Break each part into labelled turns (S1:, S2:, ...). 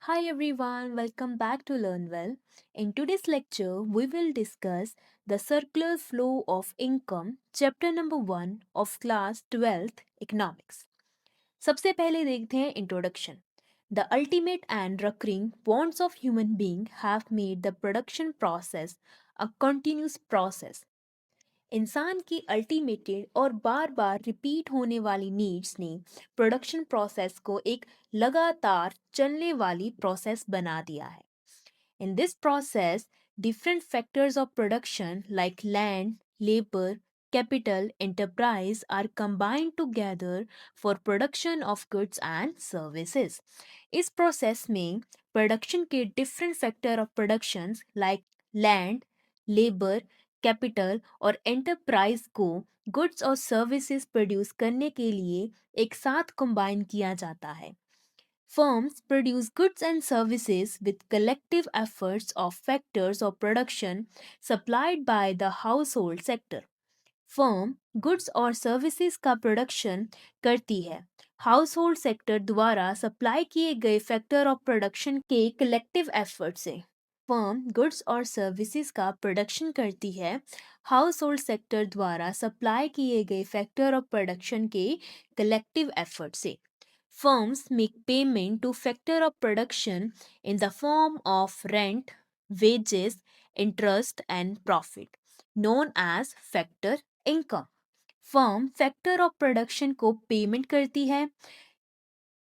S1: Hi everyone, welcome back to Learn Well. In today's lecture, we will discuss the circular flow of income, chapter number 1 of class 12th Economics. सबसे पहले देखते हैं introduction. The ultimate and recurring wants of human being have made the production process a continuous process. इंसान की अल्टीमेटेड और बार बार repeat होने वाली needs ने प्रोडक्शन प्रोसेस को एक लगातार चलने वाली प्रोसेस बना दिया है. In this process, different factors of production like land, labor, capital, enterprise are combined together for production of goods and services. इस प्रोसेस में प्रोडक्शन के different factor of productions like land, labour, capital और enterprise को goods और services produce करने के लिए एक साथ कंबाइन किया जाता है. Firms produce goods and services with collective efforts of factors of production supplied by the household sector. Firm goods और सर्विसेज का प्रोडक्शन करती है. हाउस होल्ड सेक्टर द्वारा सप्लाई किए गए फैक्टर ऑफ प्रोडक्शन के कलेक्टिव एफर्ट से. फर्म गुड्स और सर्विसेज का प्रोडक्शन करती है हाउस होल्ड सेक्टर द्वारा सप्लाई किए गए फैक्टर ऑफ प्रोडक्शन के कलेक्टिव एफर्ट से. Firms make payment to factor of production in the form of rent, wages, interest, and profit, known as factor income. Firm factor of production को payment करती है.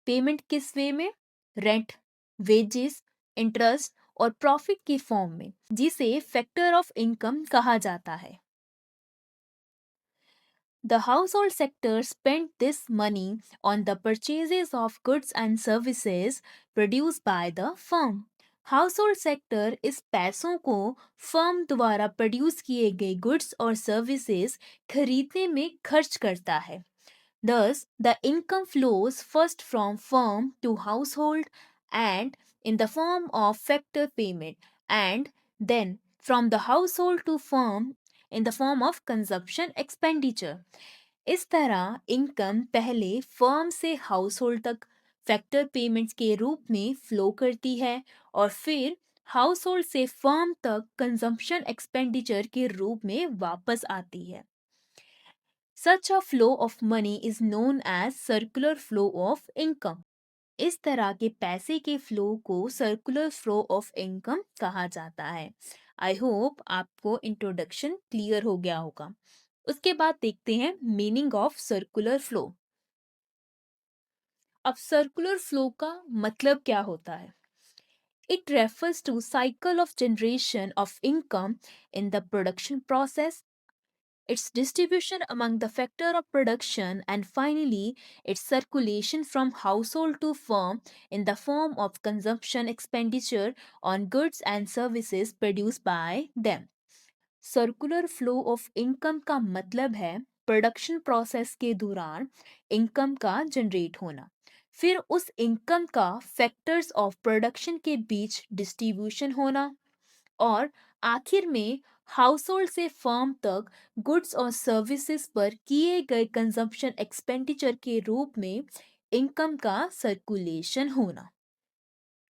S1: Payment किस वे में? Rent, wages, interest और profit के form में, जिसे factor of income कहा जाता है. The household sector spent this money on the purchases of goods and services produced by the firm. Household sector इस पैसों को फर्म द्वारा प्रोड्यूस किए गए गुड्स और सर्विसेज खरीदने में खर्च करता है. Thus, the income flows first from firm to household and in the form of factor payment, and then from the household to firm in the form of consumption expenditure. इस तरह income पहले firm से household तक factor payments के रूप में flow करती है और फिर हाउस होल्ड से फर्म तक कंजम्पशन एक्सपेंडिचर के रूप में वापस आती है. Such a flow of money is known as circular flow of income. इस तरह के पैसे के फ्लो को सर्कुलर फ्लो ऑफ इनकम कहा जाता है. आई होप आपको इंट्रोडक्शन क्लियर हो गया होगा. उसके बाद देखते हैं मीनिंग ऑफ सर्कुलर फ्लो. अब सर्कुलर फ्लो का मतलब क्या होता है? It refers to cycle of generation of income in the production process, its distribution among the factor of production, and finally its circulation from household to firm in the form of consumption expenditure on goods and services produced by them. Circular flow of income का मतलब है production process के दौरान income का generate होना, फिर उस income का फैक्टर्स ऑफ प्रोडक्शन के बीच डिस्ट्रीब्यूशन होना, और आखिर में हाउसहोल्ड से फर्म तक गुड्स और सर्विसेज पर किए गए कंजम्पशन एक्सपेंडिचर के रूप में इनकम का सर्कुलेशन होना.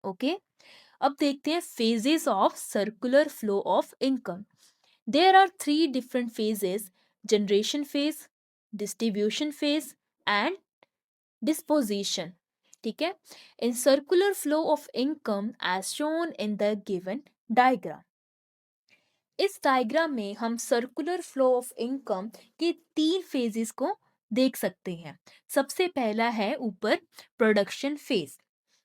S1: ओके, अब देखते हैं phases of circular flow of income. There are three different phases: generation phase, distribution phase, and disposition. ठीक है? In circular flow of income as shown in the given diagram. इस diagram में हम circular flow of income के 3 phases को देख सकते हैं. सबसे पहला है ऊपर प्रोडक्शन फेज,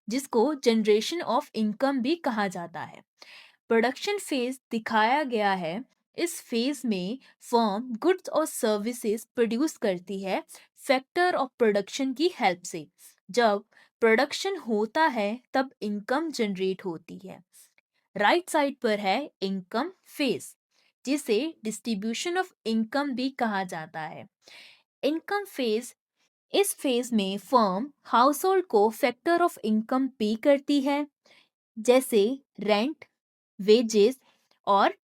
S1: जिसको जनरेशन ऑफ इनकम भी कहा जाता है. प्रोडक्शन फेज दिखाया गया है. इस फेज में फर्म गुड्स और सर्विसेज प्रोड्यूस करती है फैक्टर ऑफ प्रोडक्शन की हेल्प से. जब प्रोडक्शन होता है तब इनकम जनरेट होती है. राइट साइड पर है इनकम फेज, जिसे डिस्ट्रीब्यूशन ऑफ इनकम भी कहा जाता है. इनकम फेज, इस फेज में फर्म हाउस होल्ड को फैक्टर ऑफ इनकम पे करती है, जैसे रेंट, वेजेस और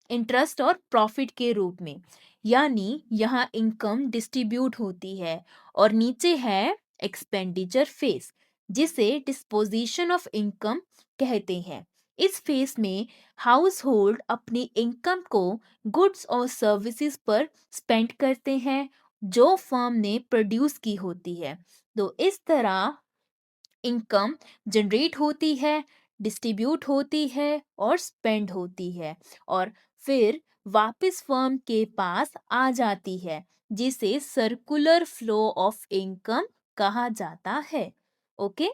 S1: इंटरेस्ट और प्रॉफिट के रूप में. यानी यहाँ इनकम डिस्ट्रीब्यूट होती है. और नीचे है एक्सपेंडिचर फेज, जिसे डिस्पोजिशन ऑफ इनकम कहते हैं। इस फेज में हाउस होल्ड अपनी इनकम को गुड्स और सर्विसेज पर स्पेंड करते हैं जो फर्म ने प्रोड्यूस की होती है। तो इस तरह इनकम जनरेट होती है, डिस्ट्रीब्यूट होती है और स्पेंड होती है और फिर वापस फर्म के पास आ जाती है, जिसे सर्कुलर फ्लो ऑफ इनकम कहा जाता है। ओके,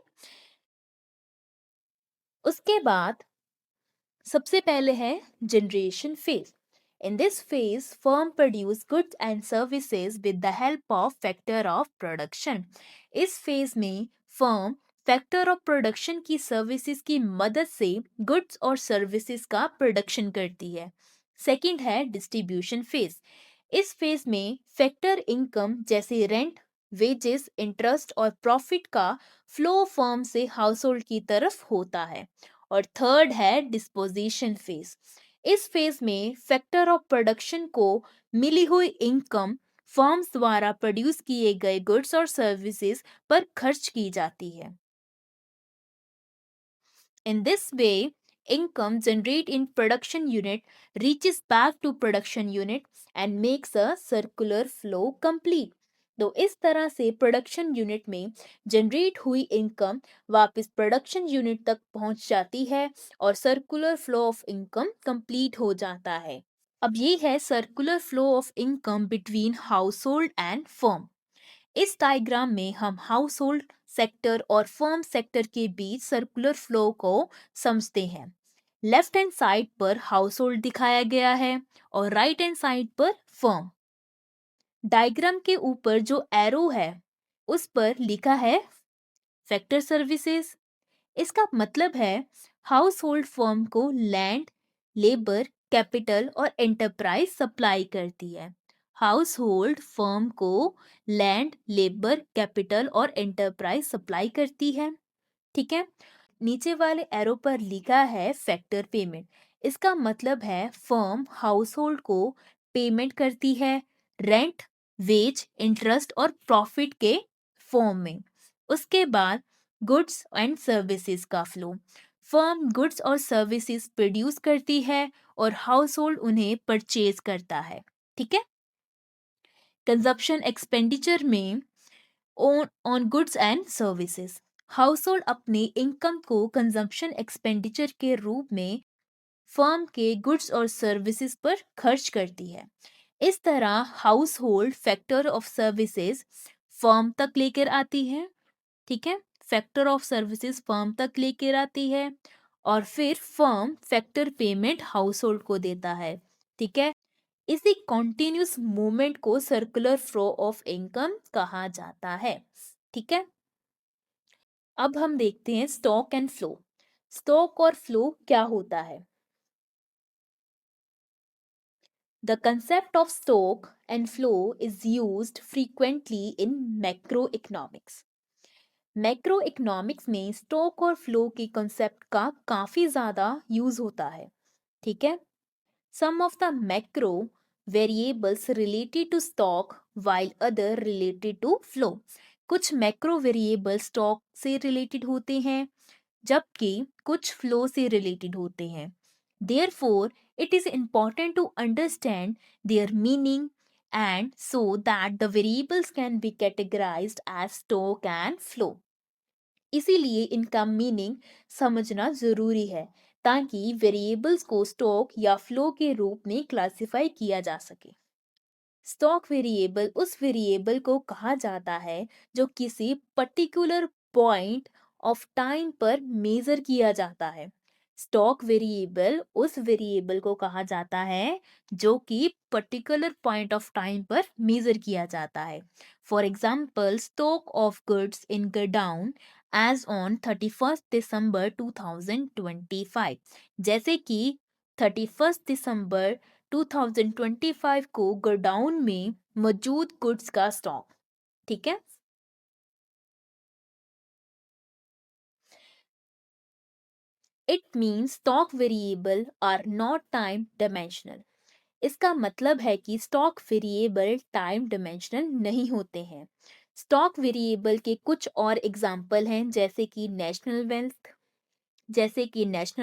S1: उसके बाद सबसे पहले है generation phase. In this phase firm produce goods and services with the help of factor of production. इस फेज में फर्म फैक्टर ऑफ प्रोडक्शन की सर्विसेज की मदद से गुड्स और सर्विसेज का प्रोडक्शन करती है। सेकंड है डिस्ट्रीब्यूशन फेज। इस फेज में फैक्टर इनकम जैसे रेंट, वेजेस, इंटरेस्ट और प्रॉफिट का फ्लो फर्म से हाउस होल्ड की तरफ होता है। और थर्ड है डिस्पोजिशन फेज। इस फेज में फैक्टर ऑफ प्रोडक्शन को मिली हुई इनकम फर्म्स द्वारा प्रोड्यूस किए गए गुड्स और सर्विसेज पर खर्च की जाती है। In this way, income generated in production unit reaches back to production unit and makes a circular flow complete. तो इस तरह से प्रोडक्शन यूनिट में जनरेट हुई इनकम वापस प्रोडक्शन यूनिट तक पहुंच जाती है और circular flow of income complete हो जाता है। अब ये है circular flow of income between house hold and firm. इस डायग्राम में हम हाउस होल्ड सेक्टर और फर्म सेक्टर के बीच सर्कुलर फ्लो को समझते हैं। लेफ्ट हैंड साइड पर हाउस होल्ड दिखाया गया है और राइट हैंड साइड पर फर्म। डायग्राम के ऊपर जो एरो है उस पर लिखा है फैक्टर सर्विसेज। इसका मतलब है हाउस होल्ड फर्म को लैंड, लेबर, कैपिटल और एंटरप्राइज सप्लाई करती है। हाउस होल्ड फर्म को लैंड, लेबर, कैपिटल और एंटरप्राइज सप्लाई करती है। ठीक है, नीचे वाले एरो पर लिखा है फैक्टर पेमेंट। इसका मतलब है फर्म हाउस होल्ड को पेमेंट करती है रेंट, वेज, इंटरेस्ट और प्रॉफिट के फॉर्म में। उसके बाद गुड्स एंड सर्विसेज का फ्लो। फर्म गुड्स और सर्विसेज प्रोड्यूस करती है और हाउस होल्ड उन्हें परचेज करता है। ठीक है, कंजप्शन एक्सपेंडिचर में on goods and services. House hold अपनी इनकम को कंजम्पशन एक्सपेंडिचर के रूप में फर्म के गुड्स और सर्विसेज पर खर्च करती है। इस तरह house hold factor of services firm तक लेकर आती है। ठीक है, फैक्टर ऑफ सर्विसेज फर्म तक लेकर आती है और फिर firm factor payment house hold को देता है। ठीक है, इसी कॉन्टिन्यूस मूवमेंट को सर्कुलर फ्लो ऑफ इनकम कहा जाता है। ठीक है, अब हम देखते हैं स्टॉक एंड फ्लो। स्टॉक और फ्लो क्या होता है? The concept of stock and flow is used frequently in macroeconomics. Macroeconomics में स्टॉक और फ्लो के कंसेप्ट का काफी ज्यादा यूज होता है। ठीक है, some of the macro variables related to stock while other related to flow. कुछ मैक्रो वेरिएबल स्टॉक से रिलेटेड होते हैं जबकि कुछ फ्लो से रिलेटेड होते हैं। Therefore, it is important to understand their meaning and so that the variables can be categorized as stock and flow. इसीलिए इनका मीनिंग समझना जरूरी है ताकि वेरिएबल्स को स्टॉक या फ्लो के रूप में क्लासिफाई किया जा सके। स्टॉक वेरिएबल उस वेरिएबल को कहा जाता है जो किसी पर्टिकुलर पॉइंट ऑफ टाइम पर मेजर किया जाता है। स्टॉक वेरिएबल उस वेरिएबल को कहा जाता है जो कि पर्टिकुलर पॉइंट ऑफ टाइम पर मेजर किया जाता है। For example, stock of goods in godown as on 31 December 2025, जैसे कि 31 दिसंबर 2025 को गोडाउन में मौजूद गुड्स का स्टॉक। ठीक है, it means stock variable are not time dimensional. इसका मतलब है कि स्टॉक वेरिएबल टाइम डायमेंशनल नहीं होते हैं। स्टॉक वेरिएबल के कुछ और एग्जाम्पल हैं जैसे कि national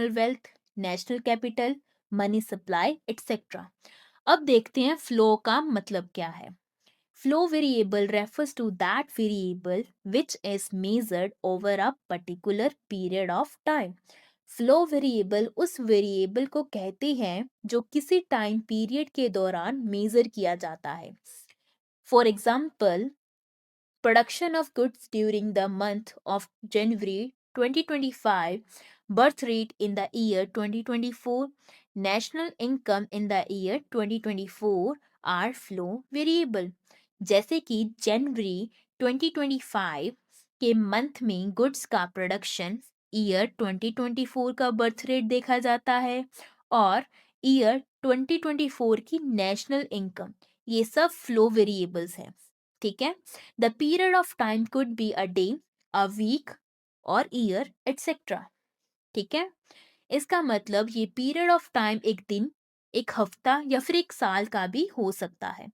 S1: wealth, national capital, money supply etcetera. अब देखते हैं फ्लो का मतलब क्या है। Flow variable refers to that variable which is measured over a particular period of time. Flow variable उस वेरिएबल को कहते हैं जो किसी टाइम पीरियड के दौरान मेजर किया जाता है। For example, production of goods during the month of January 2025, birth rate in the year 2024, national income in the year 2024 are flow variable। जैसे कि जनवरी 2025 के मंथ में गुड्स का प्रोडक्शन, ईयर 2024 का बर्थ रेट देखा जाता है और ईयर 2024 की नेशनल इनकम, ये सब फ्लो वेरिएबल्स हैं। ठीक है। The period of time could be a day, a week और ईयर एक्सेट्रा। ठीक है। इसका मतलब ये पीरियड ऑफ टाइम एक दिन, एक हफ्ता या फिर एक साल का भी हो सकता है।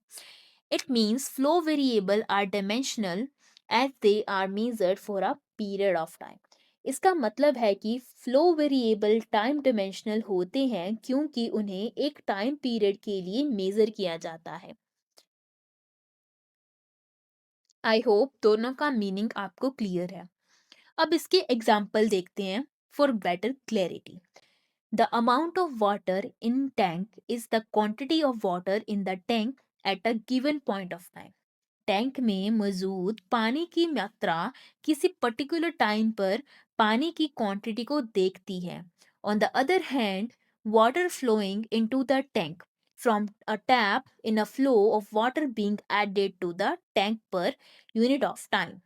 S1: It means flow variable are dimensional as they are measured for a period of time. इसका मतलब है कि फ्लो वेरिएबल टाइम डायमेंशनल होते हैं क्योंकि उन्हें एक टाइम पीरियड के लिए मेजर किया जाता है। आई होप दोनों का मीनिंग आपको क्लियर है। अब इसके एग्जाम्पल देखते हैं for better clarity. The amount of water in tank is the quantity of water in the tank at a given point of time. Tank में मौजूद पानी की मात्रा किसी पर्टिकुलर टाइम पर पानी की क्वांटिटी को देखती है। On the other hand, water flowing into the tank from a tap in a flow of water being added to the tank per unit of time.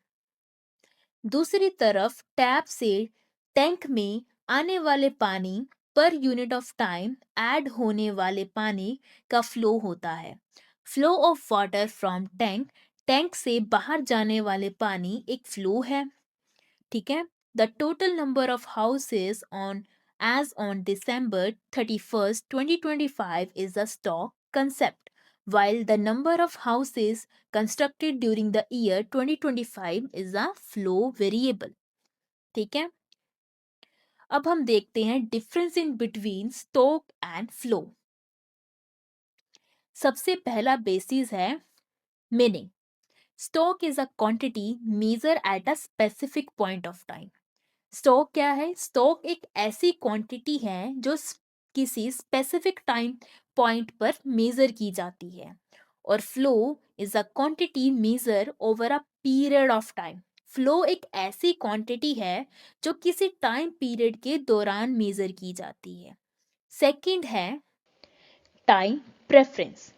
S1: दूसरी तरफ टैप से टैंक में आने वाले पानी पर यूनिट ऑफ टाइम ऐड होने वाले पानी का फ्लो होता है। Flow of water from tank, tank से बाहर जाने वाले पानी एक फ्लो है। ठीक है। The total number of houses on as on December 31st 2025 is a stock concept, while the number of houses constructed during the year 2025 is a flow variable। ठीक है। अब हम देखते हैं difference in between stock and flow. सबसे पहला basis है meaning. Stock is a quantity measure at a specific point of time. Stock क्या है? स्टॉक एक ऐसी क्वांटिटी है जो किसी स्पेसिफिक टाइम पॉइंट पर मेजर की जाती है। और flow is a quantity measure over a period of time. Flow एक ऐसी क्वांटिटी है जो किसी टाइम पीरियड के दौरान मेजर की जाती है। सेकंड है टाइम प्रेफरेंस।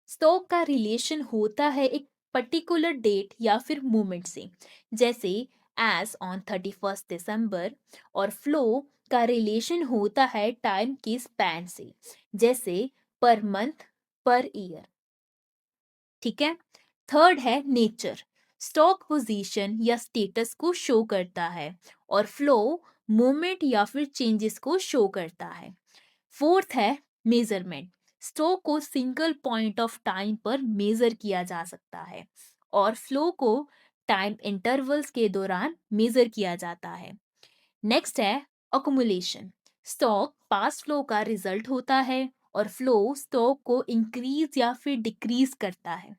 S1: स्टॉक का रिलेशन होता है एक पर्टिकुलर डेट या फिर मोमेंट से, जैसे एज ऑन 31st December। और फ्लो का रिलेशन होता है टाइम के स्पैन से, जैसे पर मंथ, पर ईयर। ठीक है। थर्ड है नेचर। स्टॉक पोजीशन या स्टेटस को शो करता है और फ्लो मूवमेंट या फिर चेंजेस को शो करता है। फोर्थ है मेजरमेंट। स्टॉक को सिंगल पॉइंट ऑफ टाइम पर मेजर किया जा सकता है और फ्लो को टाइम इंटरवल्स के दौरान मेजर किया जाता है। नेक्स्ट है अकुमुलेशन। स्टॉक पास्ट फ्लो का रिजल्ट होता है और फ्लो स्टॉक को इंक्रीज या फिर डिक्रीज करता है।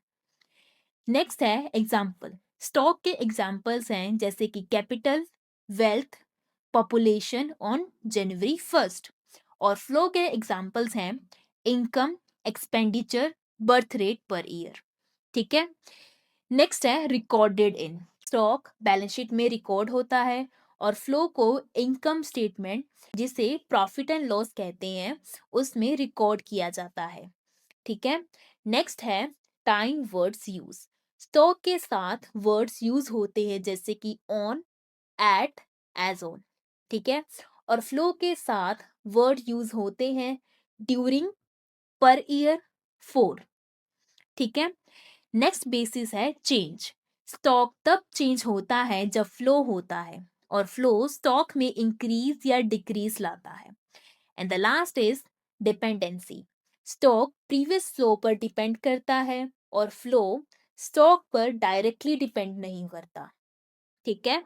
S1: नेक्स्ट है एग्जाम्पल। स्टॉक के एग्जाम्पल्स हैं जैसे कि capital, wealth, population on January 1st। और फ्लो के एग्जाम्पल्स हैं income, expenditure, birth rate per year. ठीक है। नेक्स्ट है recorded in. Stock balance sheet में रिकॉर्ड होता है और फ्लो को इनकम स्टेटमेंट, जिसे प्रॉफिट एंड लॉस कहते हैं, उसमें रिकॉर्ड किया जाता है। ठीक है। नेक्स्ट है टाइम वर्ड्स यूज। स्टॉक के साथ वर्ड्स यूज होते हैं जैसे कि ऑन, एट, एज ऑन। ठीक है। और फ्लो के साथ वर्ड यूज होते हैं ड्यूरिंग, पर ईयर, फोर। ठीक है। नेक्स्ट बेसिस है चेंज। स्टॉक तब चेंज होता है जब फ्लो होता है और फ्लो स्टॉक में इंक्रीज या डिक्रीज लाता है। And the last is dependency. Stock previous flow पर डिपेंड करता है और फ्लो स्टॉक पर डायरेक्टली डिपेंड नहीं करता। ठीक है।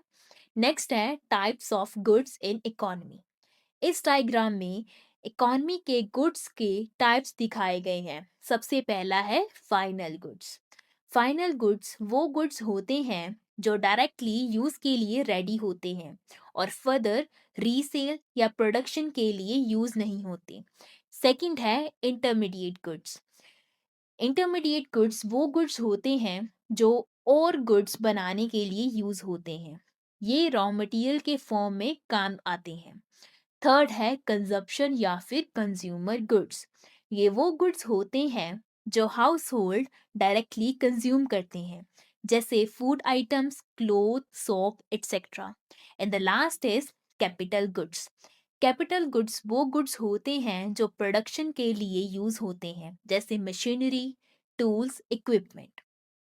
S1: नेक्स्ट है types of goods in economy. इस डायग्राम में इकोनॉमी के गुड्स के टाइप्स दिखाए गए हैं। सबसे पहला है फाइनल गुड्स। फाइनल गुड्स वो गुड्स होते हैं जो डायरेक्टली यूज के लिए रेडी होते हैं और फर्दर रीसेल या प्रोडक्शन के लिए यूज नहीं होते। सेकंड है इंटरमीडिएट गुड्स। इंटरमीडिएट गुड्स वो गुड्स होते हैं जो और गुड्स बनाने के लिए यूज होते हैं। ये रॉ मटेरियल के फॉर्म में काम आते हैं। थर्ड है कंजप्शन या फिर कंज्यूमर गुड्स। ये वो गुड्स होते हैं जो हाउस होल्ड डायरेक्टली कंज्यूम करते हैं, जैसे food items, cloth, soap etcetera. And the last is capital goods. Capital goods वो गुड्स होते हैं जो प्रोडक्शन के लिए यूज होते हैं, जैसे मशीनरी, टूल्स, इक्विपमेंट।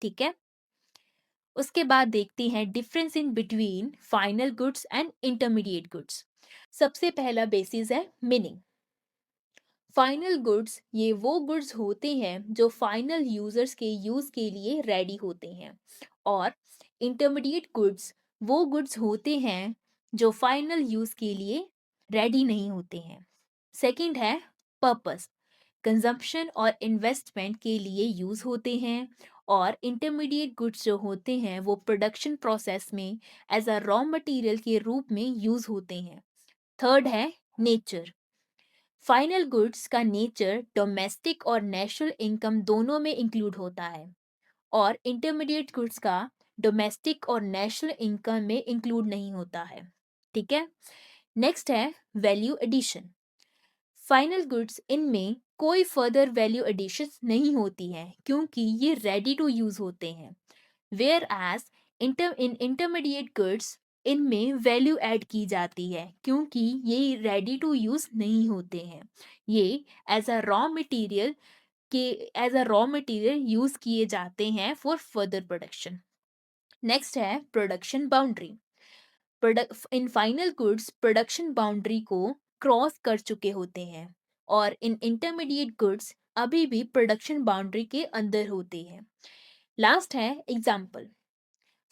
S1: ठीक है। उसके बाद देखते हैं difference in between final goods and intermediate goods. सबसे पहला बेसिस है मीनिंग। फाइनल गुड्स ये वो गुड्स होते हैं जो फाइनल यूजर्स के यूज के लिए रेडी होते हैं, और इंटरमीडिएट गुड्स वो गुड्स होते हैं जो फाइनल यूज के लिए रेडी नहीं होते हैं। सेकंड है पर्पस। कंजम्पशन और इन्वेस्टमेंट के लिए यूज होते हैं, और इंटरमीडिएट गुड्स जो होते हैं वो प्रोडक्शन प्रोसेस में एज अ रॉ मटेरियल के रूप में यूज होते हैं। थर्ड है नेचर। फाइनल गुड्स का नेचर डोमेस्टिक और नेशनल इनकम दोनों में इंक्लूड होता है, और इंटरमीडिएट गुड्स का डोमेस्टिक और नेशनल इनकम में इंक्लूड नहीं होता है। ठीक है। नेक्स्ट है वैल्यू एडिशन। फाइनल गुड्स इनमें कोई फर्दर वैल्यू एडिशन नहीं होती है क्योंकि ये रेडी टू यूज होते हैं। वेयर एज इंटरमीडिएट गुड्स इनमें वैल्यू ऐड की जाती है क्योंकि ये रेडी टू यूज नहीं होते हैं। ये एज अ रॉ मटेरियल के as a raw material use किए जाते हैं फॉर फर्दर प्रोडक्शन। नेक्स्ट है प्रोडक्शन बाउंड्री। इन फाइनल गुड्स प्रोडक्शन बाउंड्री को क्रॉस कर चुके होते हैं, और इन इंटरमीडिएट गुड्स अभी भी प्रोडक्शन बाउंड्री के अंदर होते हैं। लास्ट है एग्जाम्पल।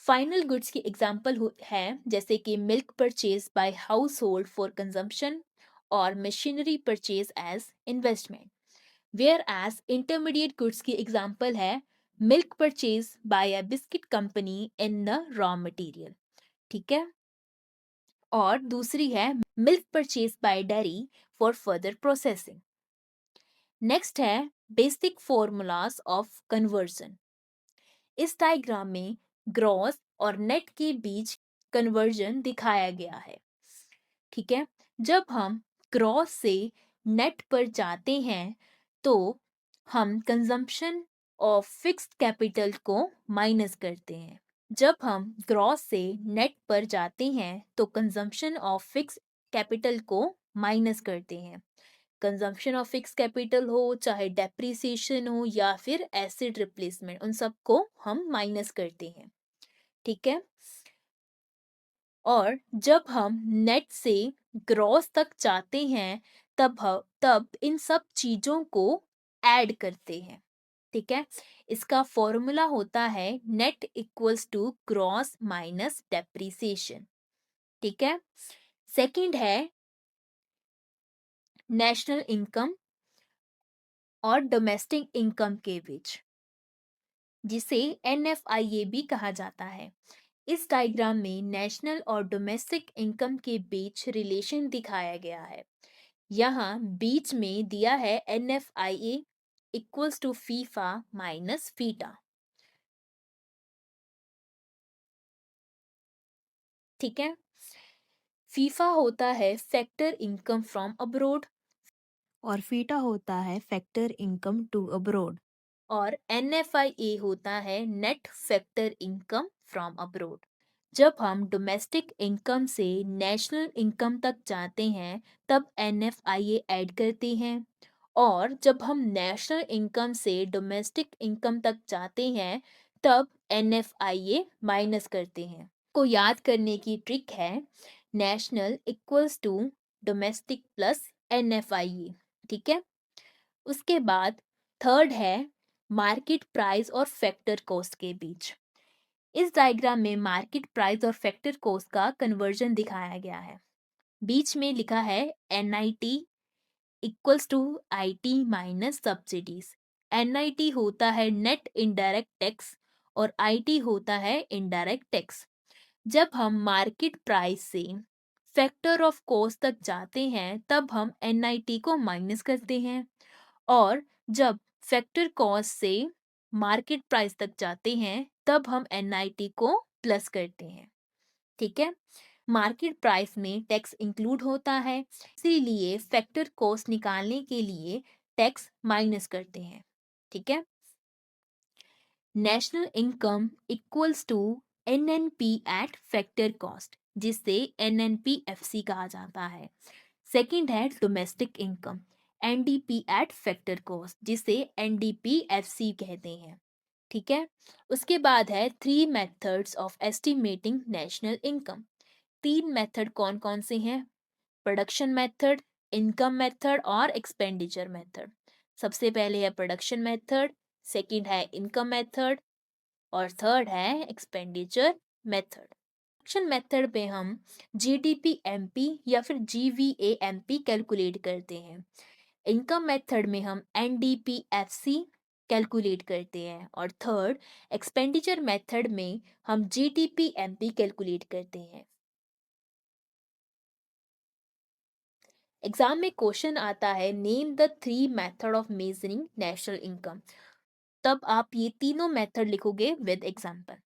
S1: फाइनल गुड्स की एग्जाम्पल है जैसे कि milk purchase by household for consumption और machinery purchase as investment. Whereas intermediate goods की एग्जाम्पल है milk purchase by a biscuit company in the raw material. ठीक है। और दूसरी है milk purchase by dairy for further processing. Next है basic formulas of conversion. इस diagram में ग्रॉस और नेट के बीच कन्वर्जन दिखाया गया है। ठीक है। जब हम ग्रॉस से नेट पर जाते हैं तो हम कंजम्पशन ऑफ फिक्स्ड कैपिटल को माइनस करते हैं। जब हम ग्रॉस से नेट पर जाते हैं तो कंजम्पशन ऑफ फिक्स्ड कैपिटल को माइनस करते हैं। कंजम्पशन ऑफ फिक्स कैपिटल हो, चाहे डेप्रिसिएशन हो या फिर एसिड रिप्लेसमेंट, उन सबको हम माइनस करते हैं। ठीक है। और जब हम नेट से ग्रॉस तक जाते हैं तब इन सब चीजों को ऐड करते हैं। ठीक है। इसका फॉर्मूला होता है net equals to gross minus depreciation. ठीक है। सेकंड है नेशनल इनकम और डोमेस्टिक इनकम के बीच, जिसे NFIA भी कहा जाता है। इस डायग्राम में नेशनल और डोमेस्टिक इनकम के बीच रिलेशन दिखाया गया है। यहाँ बीच में दिया है NFIA equals to FIFA minus FITA. ठीक है। फीफा होता है फैक्टर इनकम फ्रॉम अब्रोड और फीटा होता है फैक्टर इनकम टू अब्रोड, और NFIA होता है net factor income from abroad. जब हम डोमेस्टिक इनकम से नेशनल इनकम तक जाते हैं तब NFIA ऐड करते हैं, और जब हम नेशनल इनकम से डोमेस्टिक इनकम तक जाते हैं तब NFIA माइनस करते हैं। को याद करने की ट्रिक है national equals to domestic plus NFIA। ठीक है। उसके बाद थर्ड है मार्केट प्राइस और फैक्टर कॉस्ट के बीच। इस डायग्राम में मार्केट प्राइस और फैक्टर कॉस्ट का कन्वर्जन दिखाया गया है। बीच में लिखा है NIT equals to IT minus subsidies. NIT होता है नेट इनडायरेक्ट टैक्स और IT होता है इनडायरेक्ट टैक्स। जब हम मार्केट प्राइस से फैक्टर ऑफ कॉस्ट तक जाते हैं तब हम NIT को माइनस करते हैं, और जब फैक्टर कॉस्ट से मार्केट प्राइस तक जाते हैं तब हम NIT को प्लस करते हैं। ठीक है, मार्केट प्राइस में टैक्स इंक्लूड होता है, इसीलिए फैक्टर कॉस्ट निकालने के लिए टैक्स माइनस करते हैं। ठीक है, national income equals to NNP at factor cost, जिसे NNPFC कहा जाता है। सेकंड है domestic income, NDP at factor cost, जिसे NDPFC कहते हैं। ठीक है, उसके बाद है 3 methods of estimating national income. 3 method कौन कौन से हैं? प्रोडक्शन मेथड, इनकम मेथड और एक्सपेंडिचर मेथड। सबसे पहले है प्रोडक्शन मेथड, सेकंड है इनकम मेथड और थर्ड है एक्सपेंडिचर मेथड। प्रोडक्शन मेथड पे हम GDP-MP या फिर GVA-MP कैलकुलेट करते हैं। इनकम मेथड में हम NDP-FC कैलकुलेट करते हैं और थर्ड एक्सपेंडिचर मेथड में हम GDP-MP कैलकुलेट करते हैं। एग्जाम में क्वेश्चन आता है name the 3 method of measuring national income, तब आप ये तीनों मेथड लिखोगे विद एग्जांपल।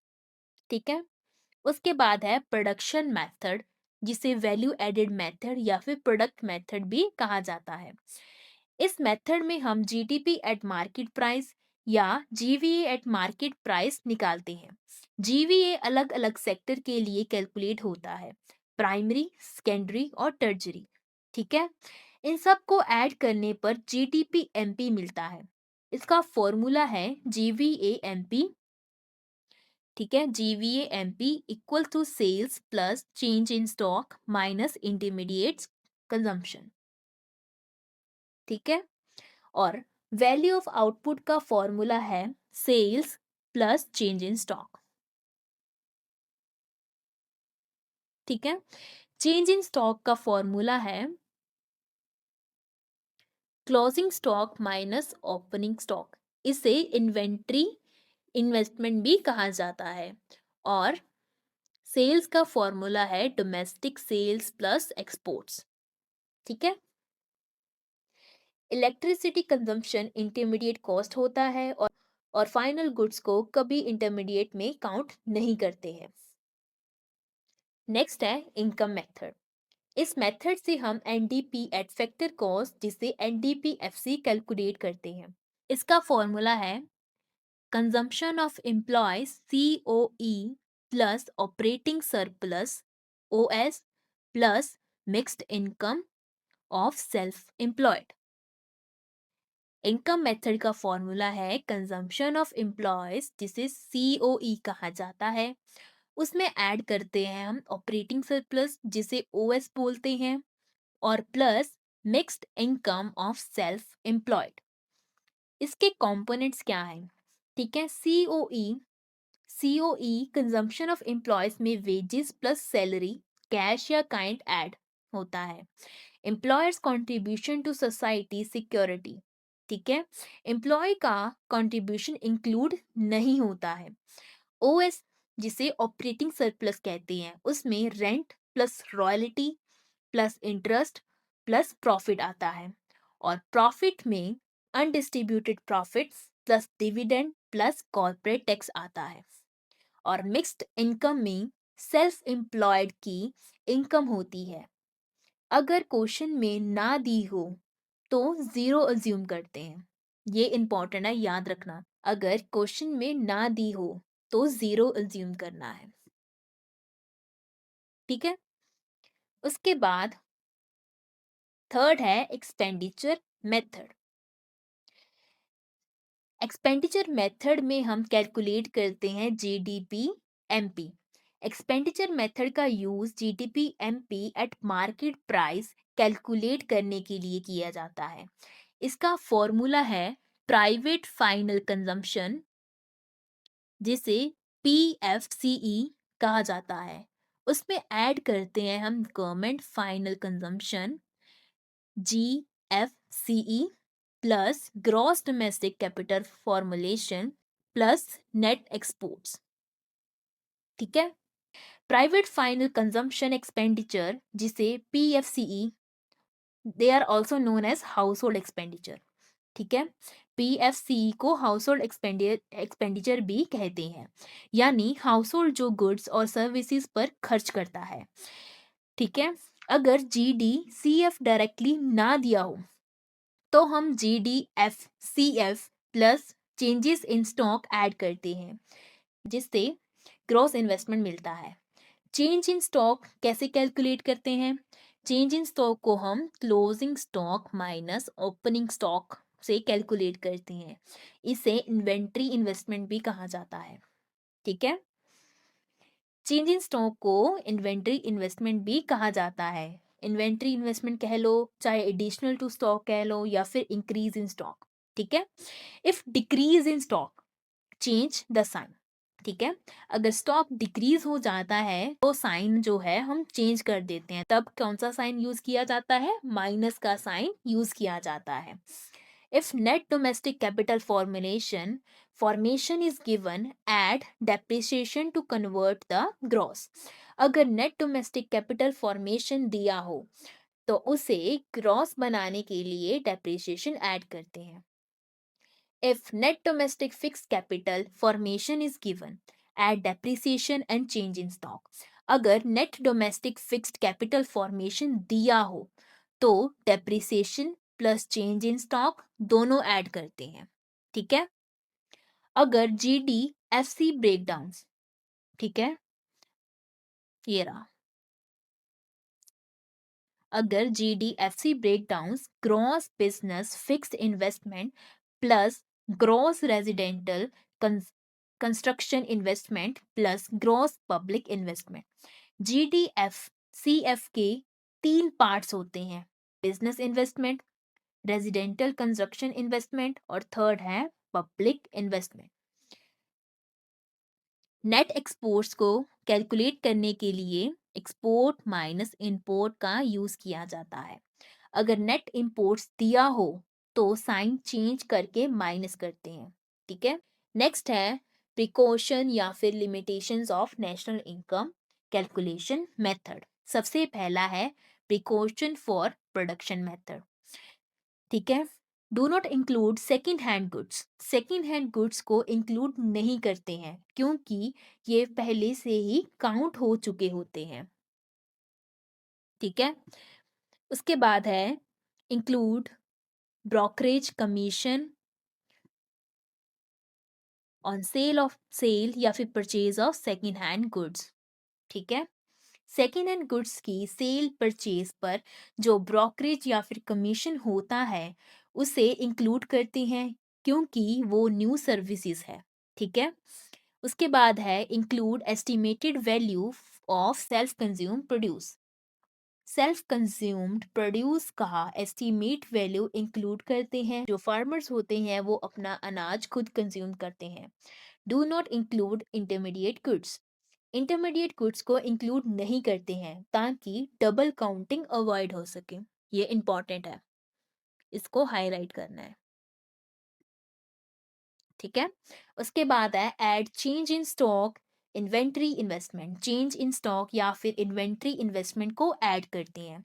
S1: ठीक है, उसके बाद है प्रोडक्शन मेथड, जिसे वैल्यू एडेड मेथड या फिर प्रोडक्ट मेथड भी कहा जाता है। इस मेथड में हम GDP एट मार्केट प्राइस या GVA एट मार्केट प्राइस निकालते हैं। GVA अलग अलग सेक्टर के लिए कैलकुलेट होता है, प्राइमरी, सेकेंडरी और टर्जरी। ठीक है, इन सब को ऐड करने पर GDP-MP मिलता है। इसका फॉर्मूला है GVA-MP। ठीक है, GVA-MP equal to sales plus change in stock minus intermediates consumption. ठीक है, और वैल्यू ऑफ आउटपुट का फॉर्मूला है sales plus change in stock. ठीक है, चेंज इन स्टॉक का फॉर्मूला है closing stock minus opening stock. इसे इन्वेंट्री इन्वेस्टमेंट भी कहा जाता है। और सेल्स का फॉर्मूला है डोमेस्टिक सेल्स प्लस एक्सपोर्ट्स। ठीक है, इलेक्ट्रिसिटी कंजम्पशन इंटरमीडिएट कॉस्ट होता है और फाइनल गुड्स को कभी इंटरमीडिएट में काउंट नहीं करते हैं। नेक्स्ट है इनकम मेथड। इस मेथड से हम NDP एट फैक्टर कॉस्ट, जिसे NDPFC कैलकुलेट करते हैं। इसका फॉर्मूला है consumption of employees COE plus operating surplus OS plus mixed income of self employed. Income method का फॉर्मूला है कंजम्पशन ऑफ एम्प्लॉयज, जिसे COE कहा जाता है, उसमें ऐड करते हैं हम ऑपरेटिंग सरप्लस, जिसे OS बोलते हैं, और plus mixed income of self employed. इसके कंपोनेंट्स क्या हैं? ठीक है, COE कंजम्पशन ऑफ एम्प्लॉयज में वेजेस प्लस सैलरी, कैश या काइंड ऐड होता है। Employers contribution to society security. ठीक है, एम्प्लॉय का कंट्रीब्यूशन इंक्लूड नहीं होता है। OS, जिसे ऑपरेटिंग सरप्लस कहते हैं, उसमें rent plus royalty plus interest plus profit आता है, और प्रॉफिट में undistributed profits plus dividend plus corporate tax आता है। और मिक्स्ड इनकम में सेल्फ एम्प्लॉयड की इनकम होती है। अगर क्वेश्चन में ना दी हो तो जीरो अज्यूम करते हैं। ये इंपॉर्टेंट है, याद रखना। अगर क्वेश्चन में ना दी हो तो जीरो अज्यूम करना है। ठीक है, उसके बाद थर्ड है एक्सपेंडिचर मेथड। एक्सपेंडिचर मेथड में हम कैलकुलेट करते हैं GDP-MP। एक्सपेंडिचर मेथड का use GDP-MP eight market price calculate करने के लिए किया जाता है। इसका फॉर्मूला है प्राइवेट फाइनल कंजम्पशन, जिसे पीएफसीई कहा जाता है, उसमें ऐड करते हैं हम government final consumption GFCE plus gross domestic capital formulation plus net exports. ठीक है। प्राइवेट फाइनल कंजम्पशन एक्सपेंडिचर, जिसे PFCE, they are also known as household expenditure. ठीक है। पीएफसीई को हाउस होल्ड एक्सपेंडिचर भी कहते हैं, यानी हाउस होल्ड जो गुड्स और सर्विसेज पर खर्च करता है। ठीक है। अगर जीडीसीएफ डायरेक्टली ना दिया हो तो हम GDFCF plus changes in stock add करते हैं, जिससे ग्रॉस इन्वेस्टमेंट मिलता है। चेंज इन स्टॉक कैसे कैलकुलेट करते हैं? चेंज इन स्टॉक को हम closing stock minus opening stock से कैलकुलेट करते हैं। इसे इन्वेंट्री इन्वेस्टमेंट भी कहा जाता है। ठीक है। चेंज इन स्टॉक को इन्वेंट्री इन्वेस्टमेंट भी कहा जाता है। इन्वेंट्री इन्वेस्टमेंट कह लो, चाहे एडिशनल टू स्टॉक कह लो, या फिर इंक्रीज इन स्टॉक। ठीक है। If decrease in stock, change the sign. ठीक है। अगर स्टॉक डिक्रीज हो जाता है तो साइन जो है हम चेंज कर देते हैं। तब कौन सा साइन यूज किया जाता है? माइनस का साइन यूज किया जाता है। If net domestic capital formation is given, add depreciation to convert the gross. अगर नेट डोमेस्टिक कैपिटल फॉर्मेशन दिया हो तो उसे ग्रॉस बनाने के लिए डेप्रिसिएशन ऐड करते हैं। If net domestic fixed capital formation is given, add depreciation and change in stock. अगर net domestic fixed capital formation दिया हो तो depreciation plus change in stock दोनों ऐड करते हैं। ठीक है। अगर GDFC ब्रेकडाउन्स, ठीक है, ये रहा। अगर GDFC breakdowns gross business fixed investment plus gross residential construction investment plus gross public investment. GDFCF के 3 पार्ट्स होते हैं: business investment, residential construction investment और थर्ड है पब्लिक इन्वेस्टमेंट। नेट एक्सपोर्ट्स को कैलकुलेट करने के लिए एक्सपोर्ट माइनस इंपोर्ट का यूज किया जाता है। अगर नेट इंपोर्ट्स दिया हो तो साइन चेंज करके माइनस करते हैं। ठीक है। नेक्स्ट है प्रिकॉशन या फिर limitations of national income calculation method. सबसे पहला है प्रिकॉशन फॉर प्रोडक्शन मेथड। ठीक है। Do not include second hand goods. Second hand goods को इंक्लूड नहीं करते हैं क्योंकि ये पहले से ही काउंट हो चुके होते हैं। ठीक है। उसके बाद है include brokerage commission on sale या फिर purchase of second hand goods. ठीक है। सेकेंड हैंड गुड्स की सेल परचेज पर जो ब्रोकरेज या फिर कमीशन होता है उसे इंक्लूड करते हैं क्योंकि वो न्यू सर्विसेज है। ठीक है। उसके बाद है include estimated value of self consume produce. Self consumed produce का एस्टीमेट वैल्यू इंक्लूड करते हैं। जो फार्मर्स होते हैं वो अपना अनाज खुद कंज्यूम करते हैं। Do not include intermediate goods. Intermediate goods को इंक्लूड नहीं करते हैं ताकि डबल काउंटिंग अवॉइड हो सके। ये इंपॉर्टेंट है, इसको हाईलाइट करना है। ठीक है। उसके बाद है add change in stock inventory investment. Change in stock या फिर इन्वेंट्री इन्वेस्टमेंट को ऐड करते हैं।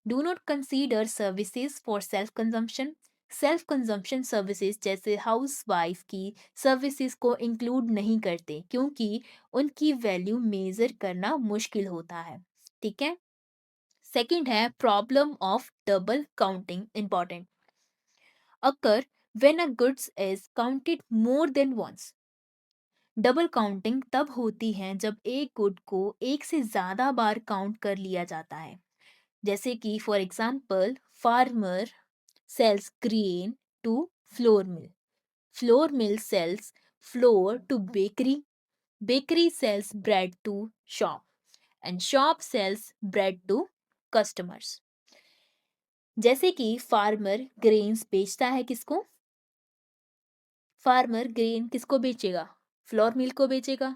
S1: Do not consider services for self consumption. Self consumption services जैसे हाउस वाइफ की सर्विसेज को इंक्लूड नहीं करते क्योंकि उनकी वैल्यू मेजर करना मुश्किल होता है। ठीक है। सेकंड है problem of double counting, important. Occur when a goods is counted more than once. Double counting तब होती है जब एक गुड को एक से ज्यादा बार काउंट कर लिया जाता है। जैसे कि for example farmer sells grain to flour mill. Flour mill sells flour to bakery. Bakery sells bread to shop. And shop sells bread to customers. जैसे कि फार्मर ग्रेन्स बेचता है किसको? फार्मर ग्रेन किसको बेचेगा? फ्लोर मिल को बेचेगा,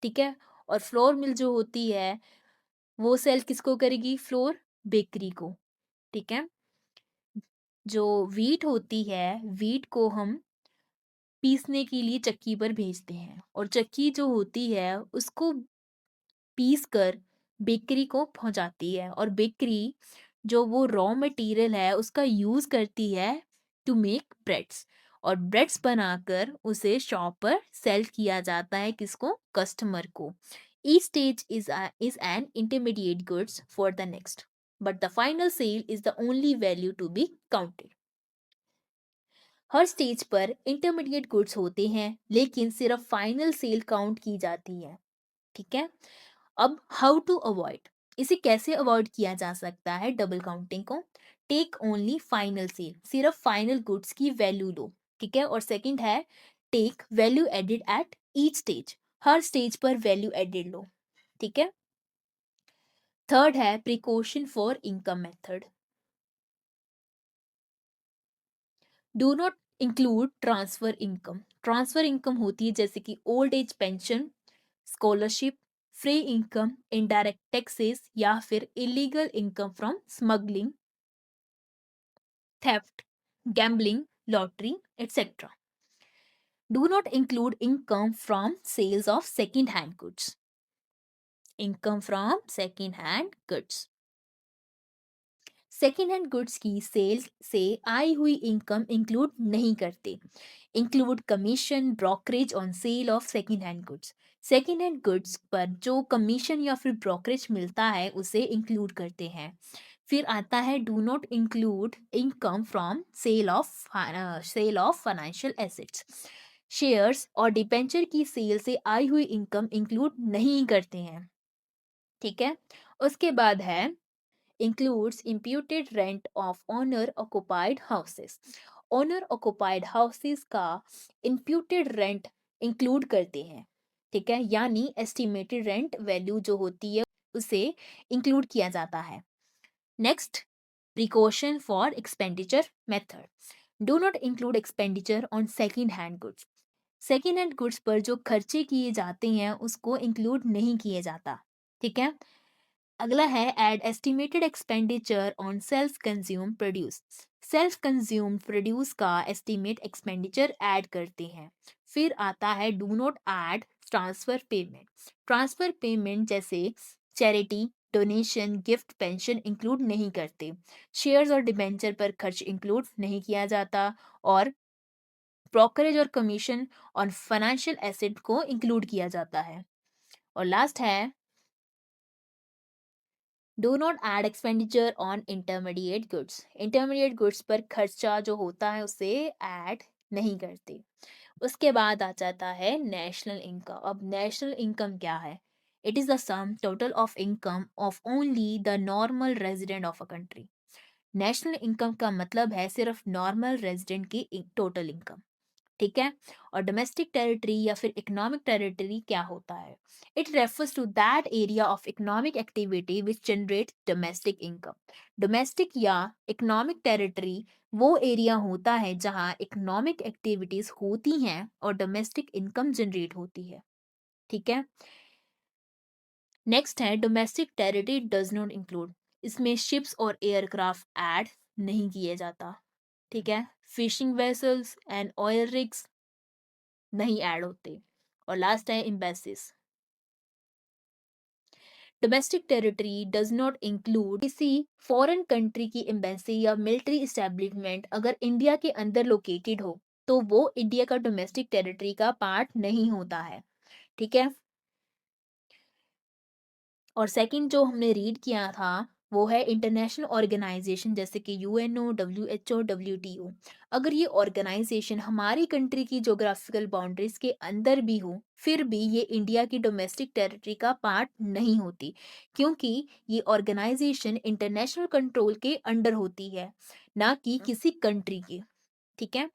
S1: ठीक है? और फ्लोर मिल जो होती है वो सेल किसको करेगी? फ्लोर बेकरी को, ठीक है? जो व्हीट होती है, व्हीट को हम पीसने के लिए चक्की पर भेजते हैं और चक्की जो होती है उसको पीस कर बेकरी को पहुंचाती है और बेकरी जो वो रॉ मटेरियल है उसका यूज करती है टू मेक ब्रेड्स और ब्रेड्स बनाकर उसे शॉप पर सेल किया जाता है किसको? कस्टमर को। Each stage is an intermediate goods for the next, but the final sale is the only value to be counted. हर स्टेज पर इंटरमीडिएट गुड्स होते हैं लेकिन सिर्फ फाइनल सेल काउंट की जाती है, ठीक है? अब हाउ टू अवॉइड, इसे कैसे अवॉइड किया जा सकता है डबल काउंटिंग को? टेक ओनली फाइनल सेल, सिर्फ फाइनल गुड्स की वैल्यू लो, ठीक है? और सेकंड है take value added at each stage, हर स्टेज पर वैल्यू एडेड लो, ठीक है? थर्ड है precaution for income method. Do not include transfer income. Transfer income होती है जैसे कि old age pension, scholarship, free income, indirect taxes या फिर illegal income from smuggling, theft, gambling, lottery, etc. Do not include income from sales of second hand goods. Income from second hand goods. Second hand goods की sales से आई हुई income include नहीं करते। Include commission, brokerage on sale of second hand goods. Second hand goods पर जो commission या फिर ब्रोकरेज मिलता है उसे इंक्लूड करते हैं। फिर आता है do not include income from sale of financial assets. Shares और डिबेंचर की सेल से आई हुई इनकम इंक्लूड नहीं करते हैं, ठीक है? उसके बाद है includes imputed rent of owner occupied houses. Owner occupied houses का imputed rent इंक्लूड करते हैं, ठीक है? यानी एस्टिमेटेड रेंट वैल्यू जो होती है उसे इंक्लूड किया जाता है। Next, precaution for expenditure method. Do not include expenditure on second hand goods. Second hand goods पर जो खर्चे किए जाते हैं उसको इंक्लूड नहीं किए जाता, ठीक है? अगला है add estimated expenditure on self consume produce. Self consume produce का एस्टिमेट एक्सपेंडिचर ऐड करते हैं। फिर आता है do not add transfer payment. Transfer payment जैसे charity, donation, gift, pension include नहीं करते। शेयर्स और डिबेंचर पर खर्च इंक्लूड नहीं किया जाता और ब्रोकरेज और कमीशन ऑन फाइनेंशियल एसेट को इंक्लूड किया जाता है। और लास्ट है do not add expenditure on intermediate goods. Intermediate goods पर खर्चा जो होता है उसे ऐड नहीं करते। उसके बाद आ जाता है नेशनल इनकम। अब नेशनल इनकम क्या है? It is the sum total of income of only the normal resident of a country. National income का मतलब है सिर्फ नॉर्मल रेजिडेंट की टोटल इनकम, ठीक है? और डोमेस्टिक टेरिटरी या फिर इकोनॉमिक टेरिटरी क्या होता है? It refers to that area of economic activity which generate domestic income. Domestic या इकोनॉमिक टेरिटरी वो एरिया होता है जहां इकोनॉमिक एक्टिविटीज होती हैं और डोमेस्टिक इनकम जनरेट होती है, ठीक है? नेक्स्ट है domestic territory does not include. इसमें शिप्स और एयरक्राफ्ट ऐड नहीं किए जाता, ठीक है? Fishing vessels and oil rigs नहीं ऐड होते। और लास्ट है embassies. Domestic territory does not include किसी फॉरेन कंट्री की एम्बेसी या मिलिट्री इस्टेब्लिशमेंट अगर इंडिया के अंदर लोकेटेड हो तो वो इंडिया का डोमेस्टिक टेरिटरी का पार्ट नहीं होता है, ठीक है? और सेकंड जो हमने रीड किया था वो है इंटरनेशनल ऑर्गेनाइजेशन जैसे कि यूएनओ, डब्ल्यूएचओ, डब्ल्यूटीओ। अगर ये ऑर्गेनाइजेशन हमारी कंट्री की ज्योग्राफिकल बाउंड्रीज के अंदर भी हो फिर भी ये इंडिया की डोमेस्टिक टेरिटरी का पार्ट नहीं होती क्योंकि ये ऑर्गेनाइजेशन इंटरनेशनल कंट्रोल के अंडर होती है, ना कि किसी कंट्री के, ठीक है?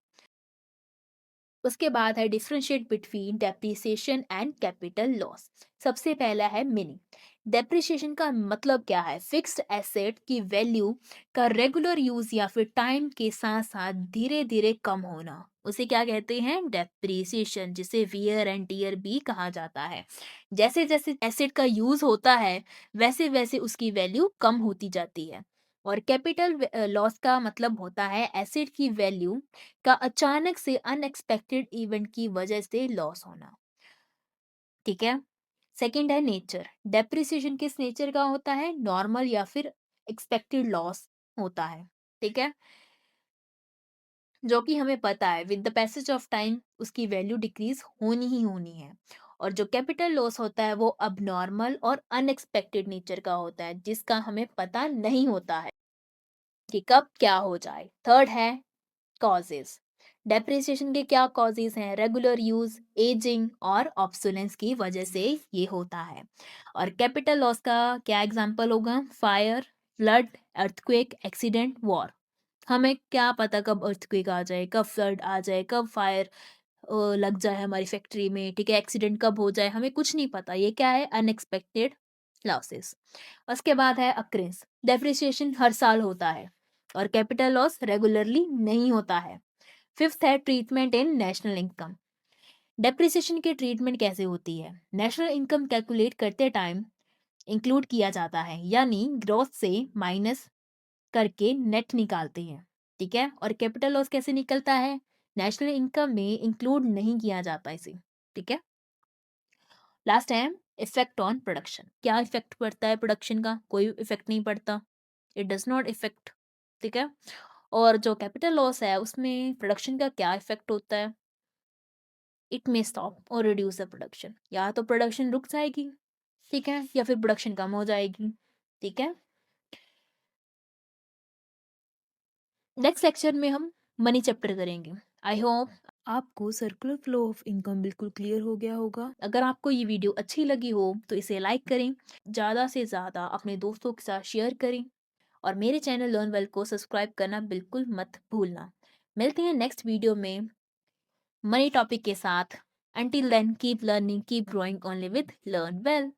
S1: उसके बाद है differentiate between depreciation and capital loss. सबसे पहला है मीनिंग। डेप्रिसिएशन का मतलब क्या है? फिक्स्ड एसेट की वैल्यू का रेगुलर यूज या फिर टाइम के साथ साथ धीरे धीरे कम होना, उसे क्या कहते हैं? डेप्रिसिएशन, जिसे वियर एंड टीयर भी कहा जाता है। जैसे जैसे एसेट का यूज होता है वैसे वैसे उसकी वैल्यू कम होती जाती है। और कैपिटल लॉस का मतलब होता है एसेट की वैल्यू का अचानक से अनएक्सपेक्टेड इवेंट की वजह से लॉस होना। ठीक है। सेकंड है नेचर। डेप्रिसिएशन किस नेचर का होता है? नॉर्मल या फिर एक्सपेक्टेड लॉस होता है। ठीक है, जो कि हमें पता है with the passage of time उसकी वैल्यू डिक्रीज होनी ही होनी है। और जो कैपिटल लॉस होता है वो अब नॉर्मल और अनएक्सपेक्टेड नेचर का होता है, जिसका हमें पता नहीं होता है कि कब क्या हो जाए। थर्ड है कॉजेज। डेप्रिसिएशन के क्या कॉजेज हैं? रेगुलर यूज, एजिंग और ऑब्सोलेंस की वजह से ये होता है। और कैपिटल लॉस का क्या एग्जांपल होगा? Fire, flood, earthquake, accident, war. हमें क्या पता कब अर्थक्वेक आ जाए, कब फ्लड आ जाए, कब फायर लग जाए हमारी फैक्ट्री में, ठीक है, एक्सीडेंट कब हो जाए, हमें कुछ नहीं पता। ये क्या है? Unexpected losses. उसके बाद है अक्रेंस। डेप्रिसिएशन हर साल होता है और कैपिटल लॉस रेगुलरली नहीं होता है। फिफ्थ है ट्रीटमेंट इन नेशनल इनकम। डेप्रिसिएशन की ट्रीटमेंट कैसे होती है? नेशनल इनकम कैलकुलेट करते टाइम इंक्लूड किया जाता है, यानी ग्रोथ से माइनस करके नेट निकालते हैं। ठीक है। और कैपिटल लॉस कैसे निकलता है? नेशनल इनकम में इंक्लूड नहीं किया जाता इसे। ठीक है। लास्ट है इफेक्ट ऑन प्रोडक्शन। क्या इफेक्ट पड़ता है प्रोडक्शन का? कोई इफेक्ट नहीं पड़ता, इट डज नॉट इफेक्ट। ठीक है। और जो कैपिटल लॉस है उसमें प्रोडक्शन का क्या इफेक्ट होता है? इट मे स्टॉप और रिड्यूस द प्रोडक्शन। या तो प्रोडक्शन रुक जाएगी, ठीक है, या फिर प्रोडक्शन कम हो जाएगी। ठीक है। नेक्स्ट लेक्चर में हम मनी चैप्टर करेंगे। आई होप आपको सर्कुलर फ्लो ऑफ इनकम बिल्कुल क्लियर हो गया होगा। अगर आपको ये वीडियो अच्छी लगी हो तो इसे लाइक करें, ज़्यादा से ज़्यादा अपने दोस्तों के साथ शेयर करें और मेरे चैनल लर्न वेल को सब्सक्राइब करना बिल्कुल मत भूलना। मिलते हैं नेक्स्ट वीडियो में मनी टॉपिक के साथ। Until then, keep learning, keep growing only with Learn Well.